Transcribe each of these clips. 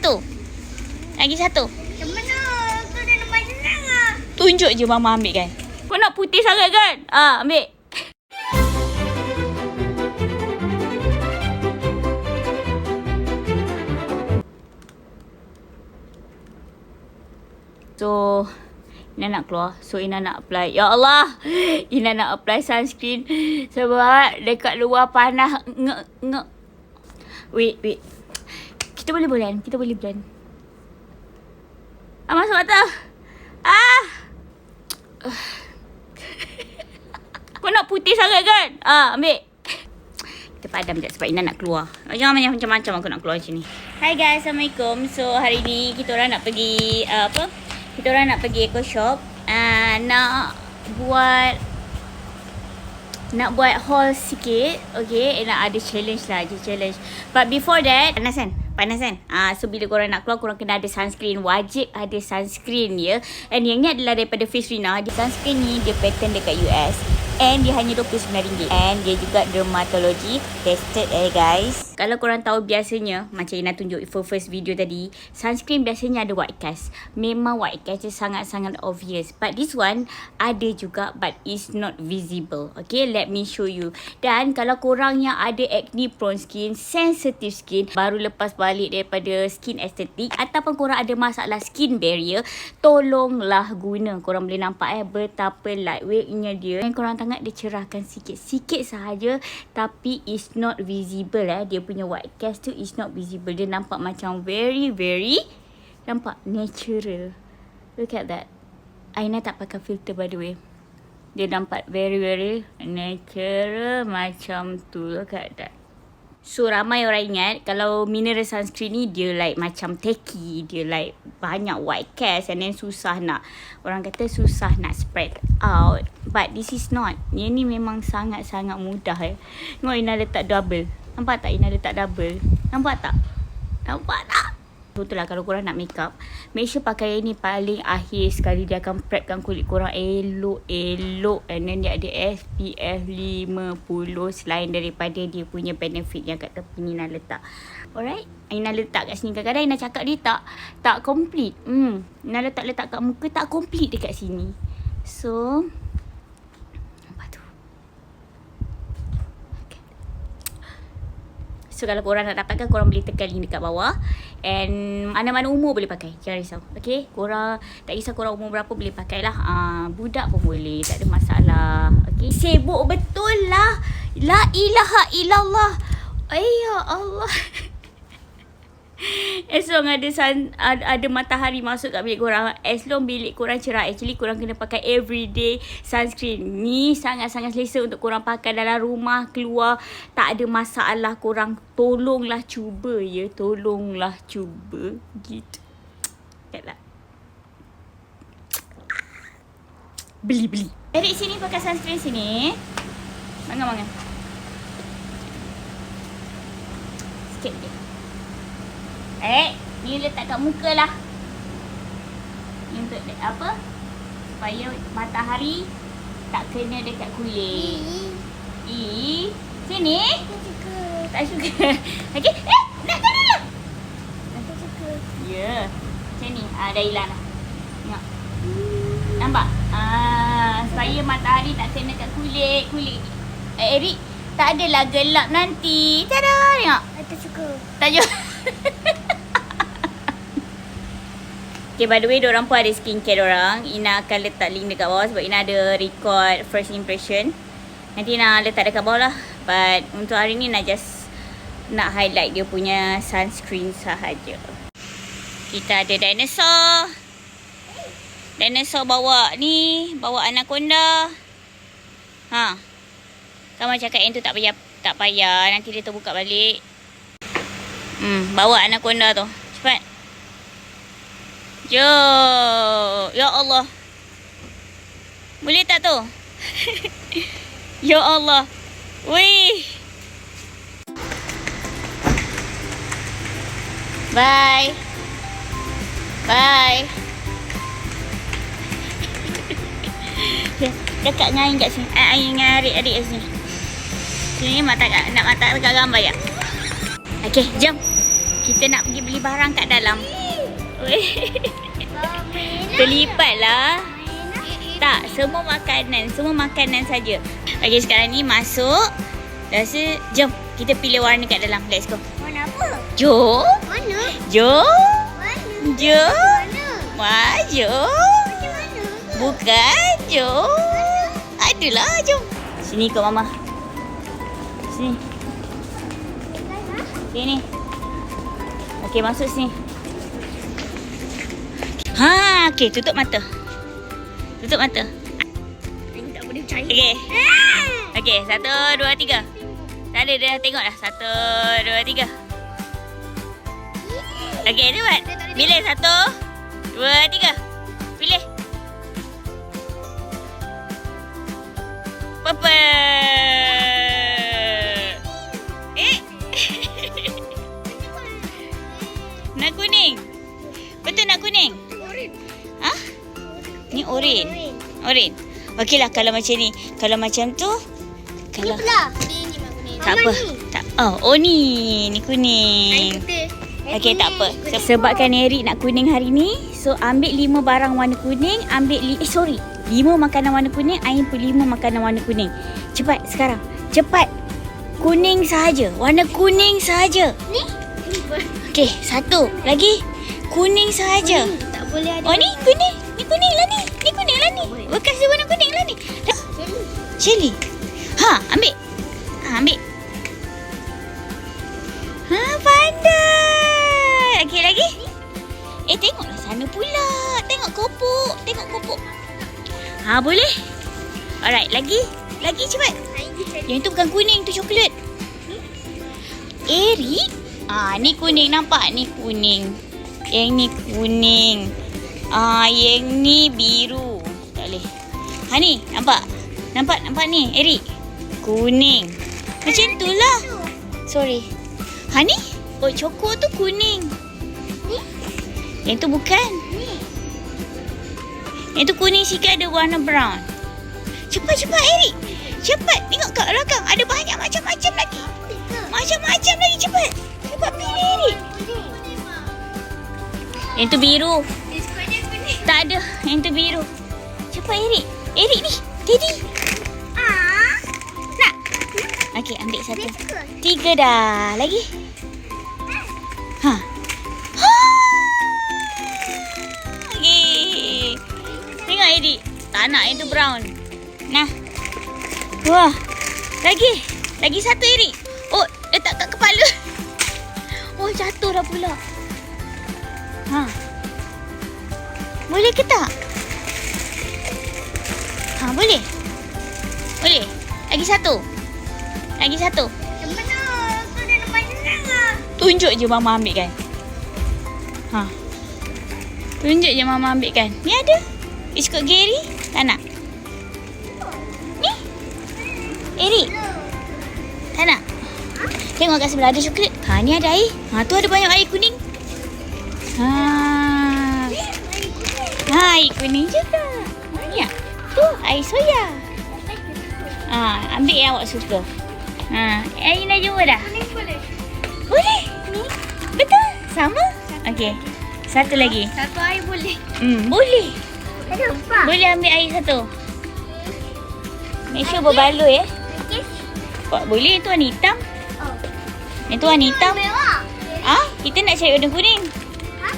satu. Lagi satu. Macam mana? Tu dah nampak senang lah. Tunjuk je Mama ambil kan. Kau nak putih sangat kan? Ambil. So, Ina nak keluar. So, Ina nak apply. Ya Allah! Ina nak apply sunscreen. Sebab dekat luar panas. Wait. Kita boleh blend. Masuk mata. Kau nak putih sangat kan? Ambil. Kita padam sekejap sebab Ina nak keluar. Jangan macam-macam aku nak keluar macam ni. Hai guys, Assalamualaikum. So, hari ni kita orang nak pergi Kita orang nak pergi Eco Shop. Nak buat haul sikit. Okay, nak ada challenge lah. But before that, panas kan? So bila korang nak keluar, korang kena ada sunscreen. Wajib ada sunscreen ya. And yang ni adalah daripada Fisrina. Sunscreen ni dia patent dekat US. And dia hanya RM29. And dia juga dermatology tested guys. Kalau korang tahu biasanya, macam Ina tunjuk first video tadi, sunscreen biasanya ada white cast. Memang white cast dia sangat-sangat obvious. But this one ada juga but it's not visible. Okay, let me show you. Dan kalau korang yang ada acne prone skin, sensitive skin, baru lepas balik daripada skin estetik, ataupun korang ada masalah skin barrier, tolonglah guna. Korang boleh nampak betapa lightweightnya dia. Dan korang tengok dia cerahkan sikit sahaja, tapi it's not visible dia punya white cast tu is not visible. Dia nampak macam very nampak natural. Look at that. Aina tak pakai filter by the way. Dia nampak very natural macam tu. Look at that. So ramai orang ingat kalau mineral sunscreen ni dia like macam tacky, dia like banyak white cast and then susah nak, orang kata susah nak spread out. But this is not. Yang ni memang sangat-sangat mudah Tengok Ina letak double. Nampak tak Ina letak double? Nampak tak? Betul lah kalau korang nak make up, make sure pakai yang ni paling akhir sekali. Dia akan prepkan kulit korang elok. And then dia ada SPF 50 selain daripada dia punya benefit yang kat tepi ni Ina letak. Alright, Ina letak kat sini. Kadang-kadang Ina cakap dia tak complete. Ina letak kat muka tak complete dekat sini. So So kalau korang nak dapatkan, korang boleh tekan link dekat bawah. And mana-mana umur boleh pakai, jangan risau. Okay, korang tak kisah korang umur berapa boleh pakai lah. Budak pun boleh, tak ada masalah. Okay, sibuk betul lah. La ilaha illallah. Ya Allah. As long ada matahari masuk kat bilik korang, as long bilik korang cerah, actually korang kena pakai everyday sunscreen. Ni sangat-sangat selesa untuk korang pakai dalam rumah, keluar, tak ada masalah. Korang tolonglah cuba tolonglah cuba gitu. Taklah. Beli. Erik sini pakai sunscreen sini. Bangun. Sikit je. Ni letak kat muka lah. Ni untuk apa? Supaya matahari tak kena dekat kulit. Sini. Tak suka. Okay. Nak dulu. Tak suka. Ya. Macam ni. Dah hilang dah. Tengok. Nampak? Supaya matahari tak kena kat kulit. Erik, tak adalah gelap nanti. Tada. Tengok. Tak suka. Tak suka. Okay, by the way, diorang pun ada skincare diorang. Ina akan letak link dekat bawah sebab Ina ada record first impression. Nanti Ina letak dekat bawah lah. But untuk hari ni nak highlight dia punya sunscreen sahaja. Kita ada dinosaur. Dinosaur bawa anaconda. Kamu cakap yang tu tak payah. Nanti dia terbuka balik. Bawa anaconda tu. Cepat. Ya Allah. Boleh tak tu? Ya Allah. Wih. Bye. Dekat dengan Ain kat sini. Ain dengan adik-adik kat sini. Sini nak mata dekat gambar ya. Okay, jom. Kita nak pergi beli barang kat dalam. Terlipat lah. Tak, semua makanan saja. Okey, sekarang ni masuk. Rasa, jom kita pilih warna kat dalam. Let's go. Warna apa? Jom. Mana? Jom. Mana? Jom. Mana? Jom. Macam mana? Bukan, jom. Adalah, jom. Sini ikut mama. Sini. Sini. Okey, masuk sini. Ha, okey, tutup mata. Tutup mata. Ini tak boleh percaya. Okey. Okey, 1, 2, 3. Tak ada, dah tengok dah. 1, 2, 3. Okey, dia buat. Pilih 1, 2, 3. Pilih. Purple. Nak kuning. Betul nak kuning? Ha? Ni oren. Oren. Okeylah kalau macam ni. Kalau macam tu. Kalau Ini kuning. tak apa. Tak. Oh ni. Ni kuning. Okey, tak apa. Sebabkan Eric nak kuning hari ni, so ambil 5 barang warna kuning, ambil 5 makanan warna kuning, Ain pun 5 makanan warna kuning. Cepat sekarang. Cepat. Kuning sahaja. Warna kuning sahaja. Ni? Okey, 1 lagi. Kuning sahaja. Tak boleh ada. Oh ni kuning. Ni kuning lah ni. Ni kuning lah ni. Bekas dia warna kuning lah ni. Dah. Cili. Ha, ambil. Ha, ambil. Ha, pandai. Okey, lagi. Tengoklah sana pula. Tengok kopuk. Tengok kopuk. Ha, boleh. Alright, lagi. Lagi cepat. Yang tu bukan kuning, tu coklat. Eric. Ah, ni kuning, nampak? Ni kuning. Yang ni kuning. Ah, yang ni biru. Tak boleh. Ha ni, nampak? Nampak ni, Eric. Kuning. Macam tu lah. Sorry. Ha ni? Oh, cokok tu kuning. Ni? Yang tu bukan. Ni. Yang tu kuning sikit ada warna brown. Cepat, Eric. Cepat. Tengok kat belakang. Ada banyak macam-macam lagi. Macam-macam lagi. Cepat. Cepat pilih, Eric. Yang tu biru. Tak ada. Yang tu biru. Cepat, Eric. Eric ni. Teddy. Nak? Okey, ambil 1. 3 dah. Lagi? Ha. Okey. Tengok, Eric. Tak nak yang tu brown. Nah. Wah. Lagi 1, Eric. Oh, letak kat kepala. Oh, jatuh dah pula. Ha. Boleh ke tak? Ha, boleh. Boleh. Lagi 1. Lagi 1. Macam mana? Tu dah nampak senang. Tunjuk je mama ambil kan. Ha. Tunjuk je mama ambil kan. Ni ada. Biskut Gary. Tak nak. Ni. Eric. Tak nak. Tengok kat sebelah ada coklat. Ha, ni ada air. Ha, tu ada banyak air kuning. Ha. Ha, air kuning juga. Ni ah. Tu air soya. Ha, ambil yang awak suka. Ha, air dah jumpa dah. Boleh. Boleh. Ni. Betul. Sama. Okey. 1 lagi. Satu air boleh. Boleh. Ada apa? Boleh ambil air 1. Make sure berbaloi Okey. Boleh, tu warna hitam. Oh. Yang tu warna hitam. Merah. Ah, kita nak cari warna kuning. Ha?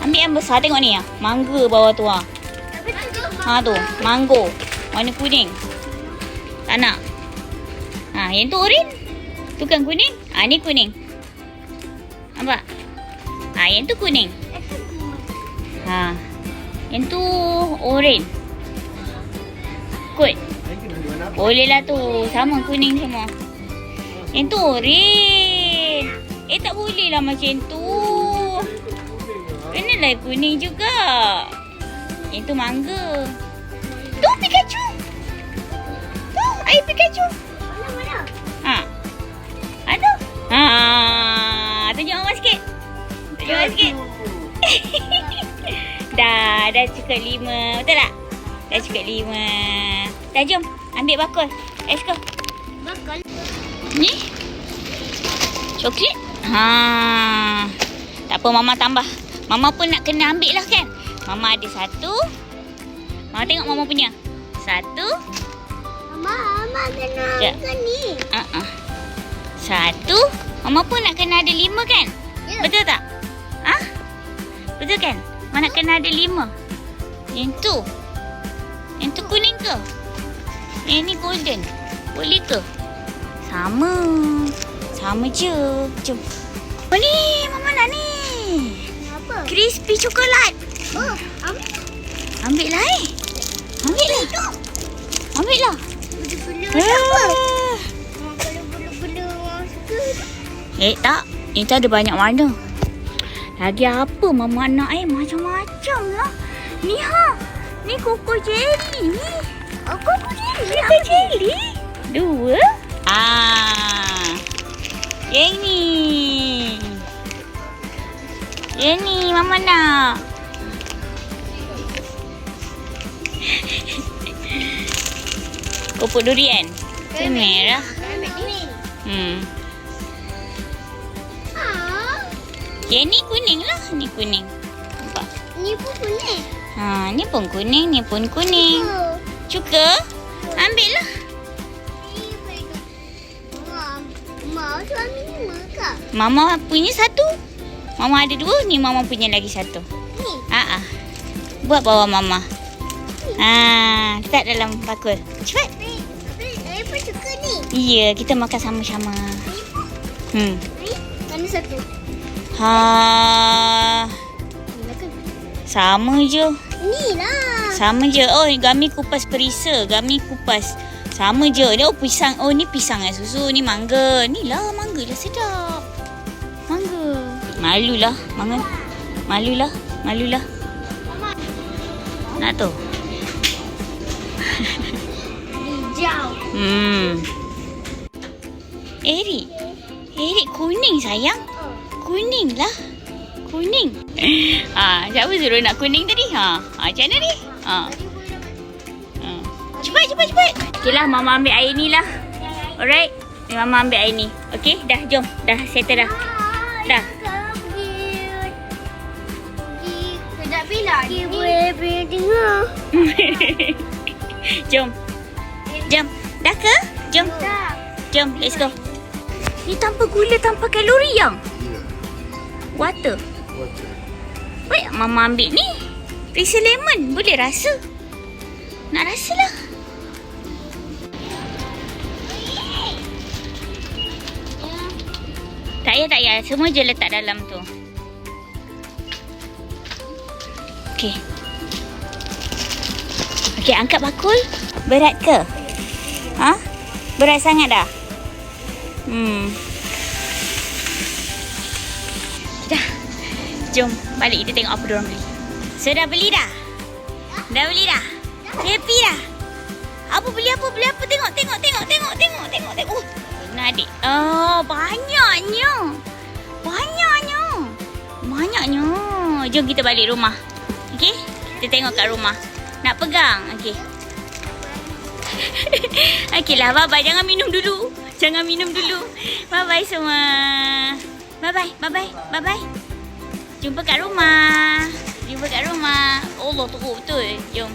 Ambil yang besar, tengok ni ah. Mangga bawah tu ah. Tapi tu. Ha tu, mango. Warna kuning. Tak nak. Ha, yang tu oren. Tu kan kuning. Ah, ni kuning. Nampak? Ha, yang tu kuning. Ha. Yang tu oren. Kot. Boleh lah tu. Sama kuning semua. Yang tu oren. Tak boleh lah macam tu. Kenalah kuning juga. Yang tu mangga. Tu Pikachu. Tu air Pikachu. Mana? Ha. Ada. Ha. Tunjuk mama sikit. Tunjuk mama sikit. Dah cukup 5. Betul tak? Dah cukup 5. Dah jom. Ambil bakul. Let's go. Bakal. Ni. Coklat. Tak apa, Mama tambah. Mama pun nak kena ambil lah kan. Mama ada 1. Mama tengok Mama punya. 1. Mama kena Ya. makan ni. 1. Mama pun nak kena ada 5 kan? Ya. Betul tak? Betul kan? Mama nak kena ada 5. Yang tu. Yang tu kuning ke? Yang ni golden. Boleh ke? Sama. Sama je. Jom. Oh ni, Mama nak ni. Apa? Crispy coklat. Oh, Ambil lah Ambil lah. Ambil lah. bulu-bulu apa? Ah. Bulu-bulu suka. Tak. Ini ada banyak warna. Lagi apa Mama nak macam-macam lah. Ni Ni koko jelly ni. Koko jelly. Koko jelly. 2. Yang ni. Yang ni Mama nak. Kopok durian. Tu merah. Yang ni kuning lah. Ni kuning. Nampak? Ni pun kuning. Ni pun kuning. Ni pun kuning. Cuka? Ambil lah. Mak, suami ni ke? Mama punya 1. Mama ada 2. Ni Mama punya lagi 1. Ni. Buat bawah Mama. Letak dalam bakul. Cepat. Saya pun suka ni. Ya, kita makan sama-sama. Ni, mana satu? Ni kan? Sama je. Ni lah. Sama je. Oh, Gami kupas perisa. Gami kupas. Sama je. Ni pisang. Oh, ni pisang dengan susu. Ni mangga. Ni lah mangga lah sedap. Mangga. Malulah. Mangga. Malulah. Nak tu. Hijau. Erik kuning sayang. Kuning lah. Kuning. Siapa suruh nak kuning tadi? Macam mana ni? Cepat. Okey lah, Mama ambil air ni lah. Alright. Mama ambil air ni. Okey, dah jom. Dah settle dah. Dah. Sedap bila? Boleh dengar. Jom. Dah ke? Jom, let's go. Ni tanpa gula, tanpa kalori yang? Water. Baik, Mama ambil ni. Perisa lemon. Boleh rasa. Nak rasa lah. Tak payah. Semua je letak dalam tu. Okey. Okey, angkat bakul. Berat ke? Berat sangat dah? Dah. Jom balik kita tengok apa diorang beli. So dah beli dah? Dah beli dah? Happy dah? Apa beli apa? Tengok. Oh, benar adik. Banyaknya. Jom kita balik rumah. Okey? Kita tengok kat rumah. Nak pegang? Okey. Okeylah, bye-bye. Jangan minum dulu. Bye-bye semua. Bye-bye. Jumpa kat rumah. Allah tu betul. Jom.